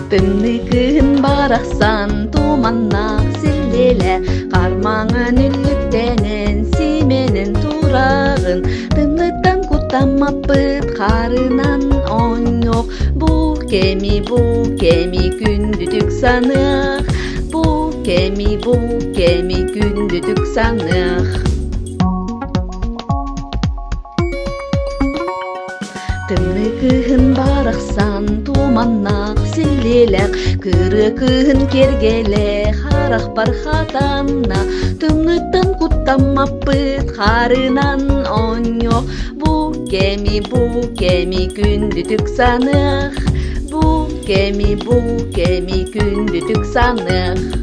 Тымныкын барақсан туманнақ сіллелі, қармаңан үлліктенен сименін турағын. Тымныттан кутамаппыт қарынан оңоқ, бұл кеми күндүдік санық. Бұл кеми күндүдік санық. Тымныкын барақсан туманнақ сіллелік, кырыкын кергелі қарақ бар хатанна. Тымныттан кутамаппыт қарынан оңоқ, бұл кеми күндүдік санық. Бұл кеми күндүдік санық.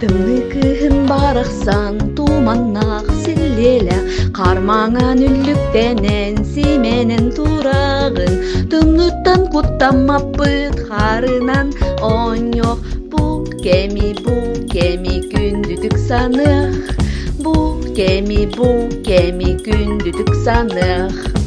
Тымныкын барақсан туманнақ сіллелі, қармаңан үлліктенен сименін турағын. Тымныттан кутамаппыт қарынан оңоқ, бұл кеми күндүдік санық. Бұл кеми күндүдік санық.